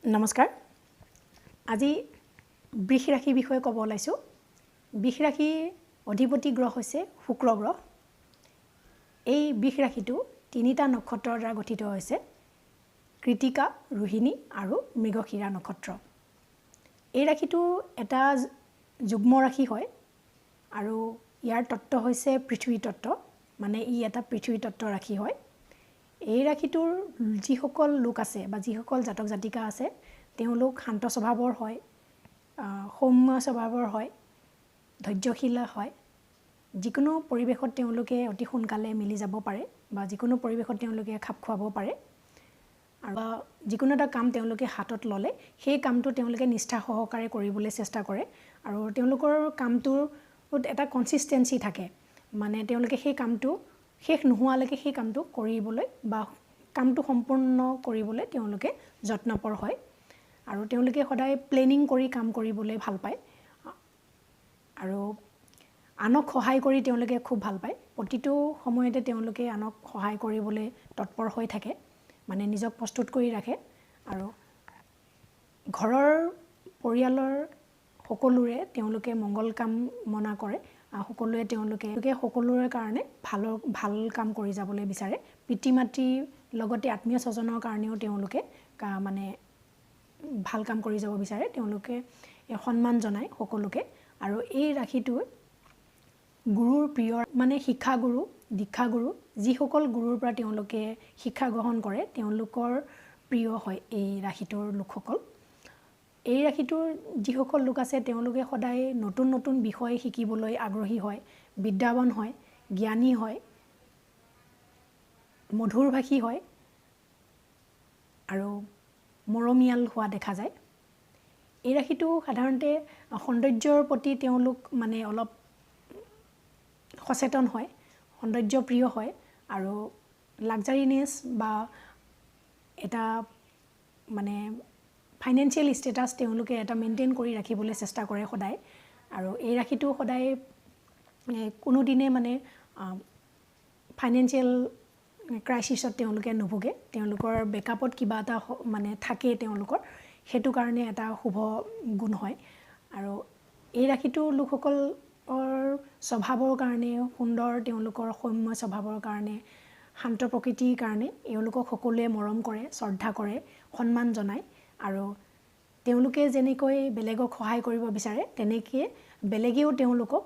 নমস্কাৰ আজি বৃষ ৰাশি বিষয়ে ক'ব ওলাইছো বৃষ ৰাশি অধিপতি গ্ৰহ হৈছে শুক্ৰ গ্ৰহ এই বৃষ ৰাশিটো তিনিটা নক্ষত্ৰৰ দ্বাৰা গঠিত হৈছে কৃতিকা ৰোহিণী আৰু মৃগশিৰা নক্ষত্ৰ এই ৰাশিটো এটা যুগ্ম ৰাশি হয় আৰু ইয়াৰ তত্ত্ব হৈছে পৃথিৱী তত্ত্ব মানে ই এটা পৃথিৱী তত্ত্ব ৰাশি হয় এই ৰাশিটোৰ যিসকল লোক আছে বা যিসকল জাতক জাতিকা আছে তেওঁলোক শান্ত স্বভাৱৰ হয় সৌম্য স্বভাৱৰ হয় ধৈৰ্যশীল হয় যিকোনো পৰিৱেশত তেওঁলোকে অতি সোনকালে মিলি যাব পাৰে বা যিকোনো পৰিৱেশত তেওঁলোকে খাপ খুৱাব পাৰে আৰু যিকোনো এটা কাম তেওঁলোকে হাতত ললে সেই কামটো তেওঁলোকে নিষ্ঠা সহকাৰে কৰিবলৈ চেষ্টা কৰে আৰু তেওঁলোকৰ কামটোৰ এটা কনসিস্টেন্সি থাকে মানে তেওঁলোকে সেই কামটো শেষ নোহোৱালৈকে সেই কামটো কৰিবলৈ বা কামটো সম্পূৰ্ণ কৰিবলৈ তেওঁলোকে যত্নপৰ হয় আৰু তেওঁলোকে সদায় প্লেনিং কৰি কাম কৰিবলৈ ভাল পায় আৰু আনক সহায় কৰি তেওঁলোকে খুব ভাল পায় প্ৰতিটো সময়তে তেওঁলোকে আনক সহায় কৰিবলৈ তৎপৰ হৈ থাকে মানে নিজক প্ৰস্তুত কৰি ৰাখে আৰু ঘৰৰ পৰিয়ালৰ সকলোৰে তেওঁলোকে মংগল কামনা কৰে সকলোৱে তেওঁলোকে সকলোৰে কাৰণে ভাল কাম কৰি যাবলৈ বিচাৰে পিতৃ মাতৃৰ লগতে আত্মীয় স্বজনৰ কাৰণেও তেওঁলোকে মানে ভাল কাম কৰি যাব বিচাৰে তেওঁলোকে সন্মান জনায় সকলোকে আৰু এই ৰাশিটো গুৰুৰ প্ৰিয় মানে শিক্ষা গুৰু দীক্ষা গুৰু যিসকল গুৰুৰ পৰা তেওঁলোকে শিক্ষা গ্ৰহণ কৰে তেওঁলোকৰ প্ৰিয় হয় এই ৰাশিটোৰ লোকসকল এই ৰাশিটোৰ যিসকল লোক আছে তেওঁলোকে সদায় নতুন নতুন বিষয় শিকিবলৈ আগ্ৰহী হয় বিদ্যাৱান হয় জ্ঞানী হয় মধুৰভাষী হয় আৰু মৰমীয়াল হোৱা দেখা যায় এই ৰাশিটো সাধাৰণতে সৌন্দৰ্যৰ প্ৰতি তেওঁলোক মানে অলপ সচেতন হয় সৌন্দৰ্য প্ৰিয় হয় আৰু লাক্সাৰিনেছ বা এটা মানে ফাইনেন্সিয়েল ষ্টেটাছ তেওঁলোকে এটা মেইনটেইন কৰি ৰাখিবলৈ চেষ্টা কৰে সদায় আৰু এই ৰাশিটো সদায় কোনো দিনে মানে ফাইনেন্সিয়েল ক্ৰাইচিছত তেওঁলোকে নুভুগে তেওঁলোকৰ বেকআপত কিবা এটা মানে থাকে তেওঁলোকৰ হেতু কাৰণে এটা শুভ গুণ হয় আৰু এই ৰাশিটো লোকসকলৰ স্বভাৱৰ কাৰণে সুন্দৰ তেওঁলোকৰ সৌম্য স্বভাৱৰ কাৰণে শান্ত প্ৰকৃতিৰ কাৰণে এওঁলোকক সকলোৱে মৰম কৰে শ্ৰদ্ধা কৰে সন্মান জনায় আৰু তেওঁলোকে যেনেকৈ বেলেগক সহায় কৰিব বিচাৰে তেনেকৈ বেলেগেও তেওঁলোকক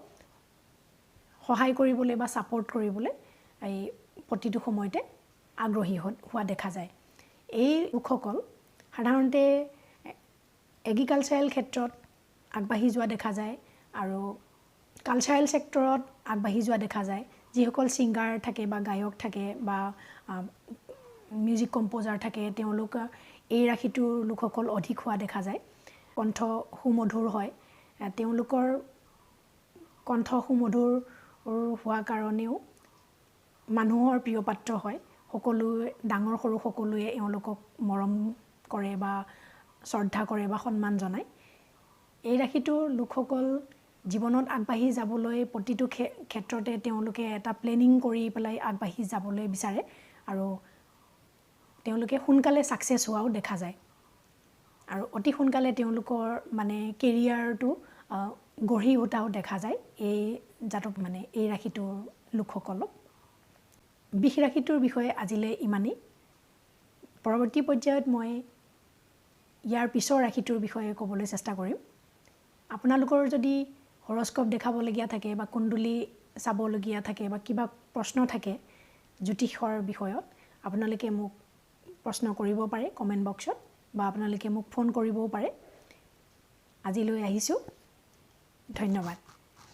সহায় কৰিবলৈ বা সাপোৰ্ট কৰিবলৈ এই প্ৰতিটো সময়তে আগ্ৰহী হোৱা দেখা যায় এই লোকসকল সাধাৰণতে এগ্ৰিকালচাৰেল ক্ষেত্ৰত আগবাঢ়ি যোৱা দেখা যায় আৰু কালচাৰেল সেক্টৰত আগবাঢ়ি যোৱা দেখা যায় যিসকল সিঙ্গাৰ থাকে বা গায়ক থাকে বা মিউজিক কম্পোজাৰ থাকে তেওঁলোক এই ৰাশিটোৰ লোকসকল অধিক হোৱা দেখা যায় কণ্ঠ সুমধুৰ হয় তেওঁলোকৰ কণ্ঠ সুমধুৰ হোৱা কাৰণেও মানুহৰ প্ৰিয় পাত্ৰ হয় সকলোৱে ডাঙৰ সৰু সকলোৱে এওঁলোকক মৰম কৰে বা শ্ৰদ্ধা কৰে বা সন্মান জনায় এই ৰাশিটোৰ লোকসকল জীৱনত আগবাঢ়ি যাবলৈ প্ৰতিটো ক্ষেত্ৰতে তেওঁলোকে এটা প্লেনিং কৰি পেলাই আগবাঢ়ি যাবলৈ বিচাৰে আৰু তেওঁলোকে সোনকালে সাকসেস হোৱাও দেখা যায় আৰু অতি সোনকালে তেওঁলোকৰ মানে কেৰিয়াৰটো গঢ়ি উঠাও দেখা যায় এই জাতক মানে এই ৰাশিটোৰ লোকসকলক বৃষ ৰাশিটোৰ বিষয়ে আজিলৈ ইমানেই পৰৱৰ্তী পৰ্যায়ত মই ইয়াৰ পিছৰ ৰাশিটোৰ বিষয়ে ক'বলৈ চেষ্টা কৰিম আপোনালোকৰ যদি হৰস্কোপ দেখাবলগীয়া থাকে বা কুণ্ডলী চাবলগীয়া থাকে বা কিবা প্ৰশ্ন থাকে জ্যোতিষৰ বিষয়ত আপোনালোকে মোক প্ৰশ্ন কৰিব পাৰে কমেন্ট বক্সত বা আপোনালোকে মোক ফোন কৰিবও পাৰে আজিলৈ আহিছো ধন্যবাদ